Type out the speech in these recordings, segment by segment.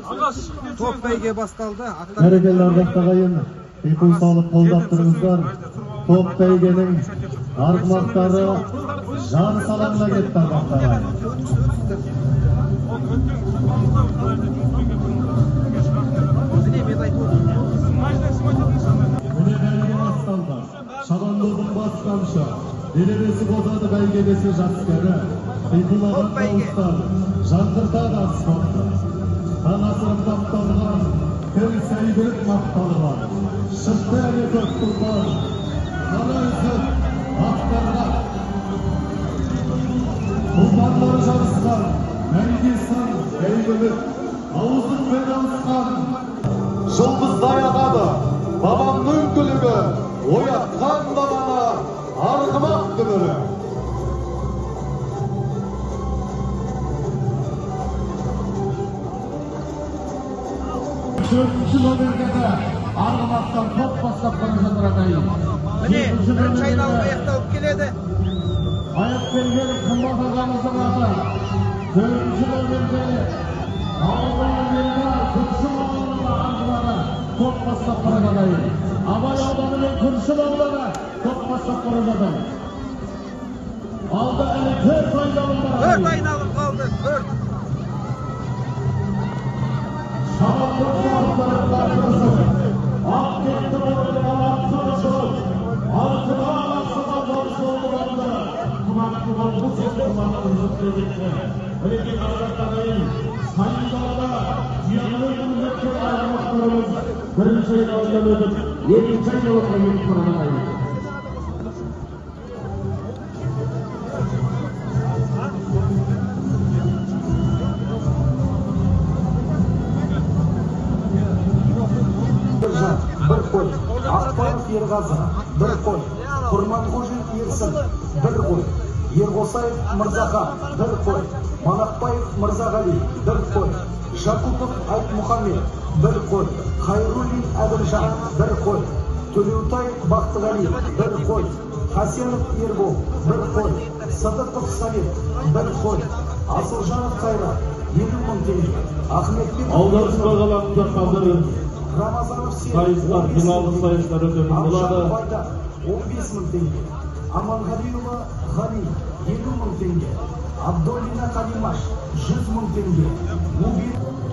Топ бәйге басталды. Бәрекелді ардақтағайын, бекул салып қолдап тұрыңыздар. Топ бәйгенің арғымақтары жан салаңына кетті ардақтағайын. Міне бәйге басталды. Шабандозың басқанша, делебесі бозады бәйгедесі жаскері. Бекулаған дауыстар жаңғыртады аспанды. Танасырып тапталған, кіл сәйбілік мақталған. Шықты әлі көк тұлпар, қара үзіп, ақтарға. Тұлпарлары жарысқан, мәңге сан, бәйгілік, ауыздың бәрі алысқан. Жұлдыздай ағады, бабамның күлігі, оятқан баланы, арғымақ дүбірі. Төртінші номердегі арғымақтан топ бастап бара жатыр ағайын. Міне, бірінші айналым аяқталып келеді. Аяқ берген қымбат ағамыздың аты. Төртінші номердегі Күршім ауылының арғылары топ бастап бара ағайын. Абай ауданы мен Күршім ауданы топ бастап бара жатыр. Алда әлі төрт айналым бар ағайын. Төрт айналым қалды, төрт. Шабандық шабандарын тартырысып, ақ кетті болды балақтың ұшырып, алтыға аласыға борсы олғанды, құмақты болды сен құмақты жүктедікті. Бірекен ардақтағайын, сайындалда жиянлы күнлікке арғымақтарымыз бірінші айналымдан өтіп, екінші айналымға өтіп барағайын. Bir qo'y, Aqbarov Erg'azi, bir qo'y, Qurmanxo'jayev Ersin, bir qo'y, Erg'osayev Mirzaxon, bir qo'y, Manaqbayev Mirzag'ali, bir qo'y, Shakupov Aytmuhammad, bir qo'y, Xayrullin Adiljon, bir qo'y, To'levtay Baxtig'ali, bir qo'y, Hasanov Erbol, bir qo'y, Sadiqov Samet, bir qo'y, Asiljonov Qayrat, 20 ming tenge, Ahmedbek Aldarsız bağalarında hazırız. Sayıslar, finallı sayıslar ödülü buladı. 15 ming tenge. Amalg'aliyeva G'ani 20 ming tenge. Abdullina Qalimash 100 ming tenge.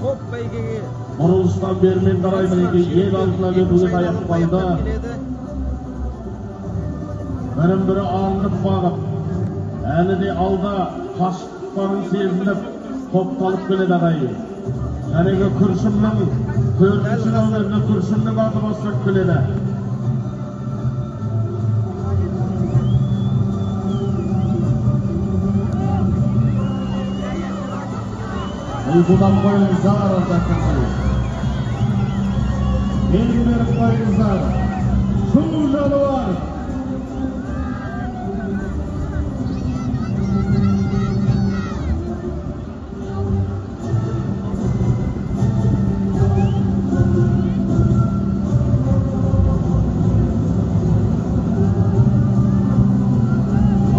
Топ бәйгеге Бұрылыстан бермен дараймынеге ел алдына өтуге аяқталды. Бірін-бірі алынып бағып, әлі де алда қашықтықтарын сезініп, топталып келеді ағайын. Әрегі Күршімнің, төртінші номерді Күршімнің аты бастап келеді. Ұйқыдан қойыңыздар ардақтағайын. Елі беріп қойыңыздар. Шу жануар.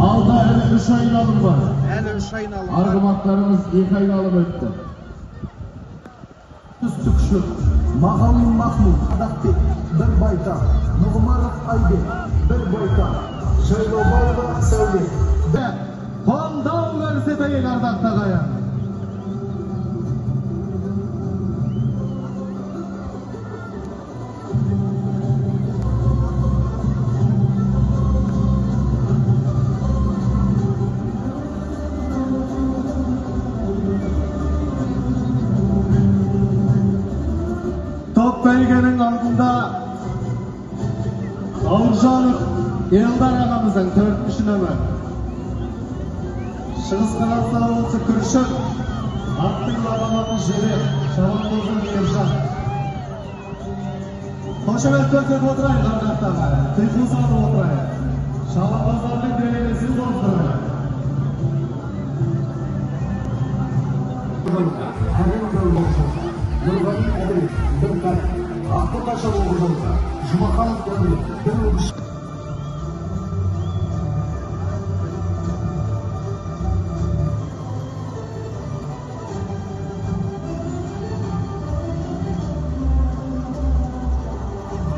Alda әлі 3 айналым бар. әлі 3 айналым. Арғымақтарымыз 2 айналым өтті. Түстікші, Мағауин Махмуд, Адақбек, бір байтақ, Нұғымаров Айбек, бір байтақ, Жайлаубаева Сәулет. Қондау көрсетейін ардақтағайын. Топ бәйгенің алдында Бауыржанов Елдар ағамыздың 4-ші нөмір. Шығыс Қазақстан облысы Күршім, аттың аламатын жері, Шабандозың Ержан. Қошемет көрсетіп отырайын ардақтағы, тыйқыл салып отырайын. Шабандоздардың делебесін қоздырайын. Нұрғали Әділет, бір қарт, Ақтықаша Оғызылға, Жұмақанов Әділет, бір өбіш.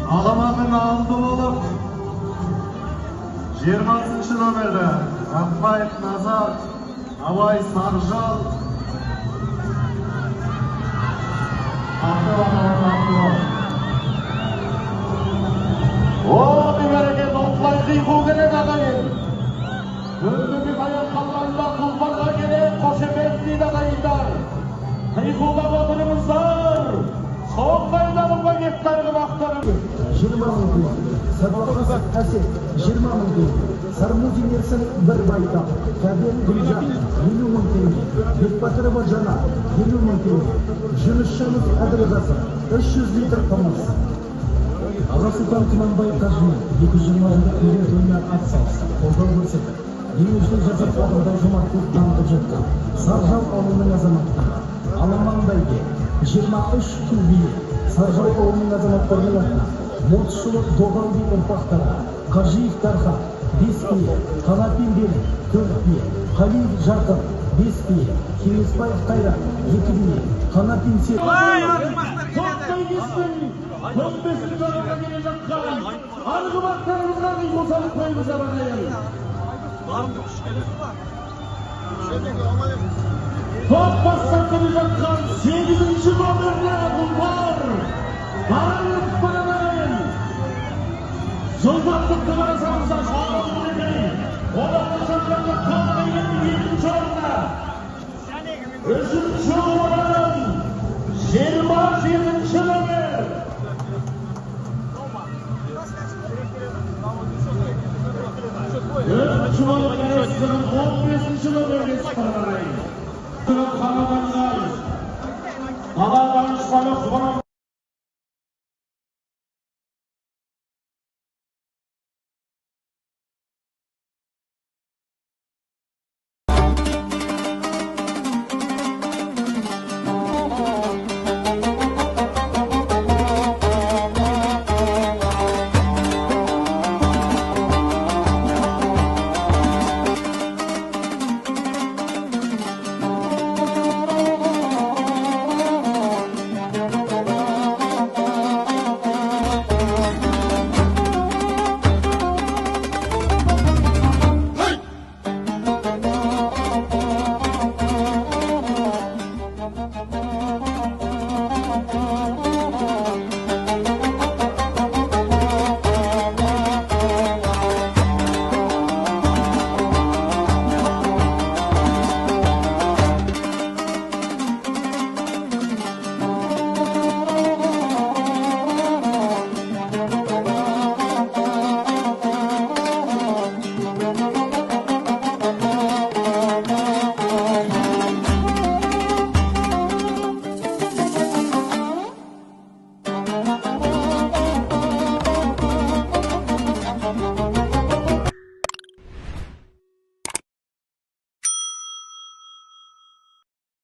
Аламанның алды болып 20 номерді Рахмаев Назар, Абай Саржал, bir bereket otlay kıyıqı gerek adayın. Öldüğü bayan kallarında kulvarga gerek koşefetliğin adayınlar. Kıyıqıda batırımızlar. Soğuk baylarımla getlerine baktarım. 20 мың тиын. Сабаққа әсет 20 мың тиын. Сармудин Ерсін бір байта. Кәбен Гүлжан 50 мың теңге. Бекбатырова Жана 50 мың теңге. Жүнісшанов Әділғазы 300 литр қымыз. Аға Сұлтан Құнанбай Қажымен 220 мыңға үйде жойнан ат салса, қолдау көрсетіп, демеушілік жасап қадымда жомарттылық танытып жатқан Саржал ауылының азаматтары Аламан бәйге 23 күн биі Саржал ауылының азаматтарының атына Мотшылы Доғал би ұрпақтары Қажиев Тархан 5 бие, Қанапин Бері 4 бие, Қалиев Жарқын 5 бие, Кеңесбаев Қайрат 2 бие, Қанапин Сер Көпбесін жолға келе жатқан арғы бақтарымызға қосалып қойымыз абағайын. Топ бастап келе жатқан 8-ші номерлі Құлпар Баранов Баранайын. Жылдамдықты қарасаңыздар шағын өтемей, одақты шақырға қалғайын 2-ші орында. 3-ші орын 27-ші номер. Çuvalık arasının 15. bölgesi parayı. Kanadanlar, Kanadan düşmanı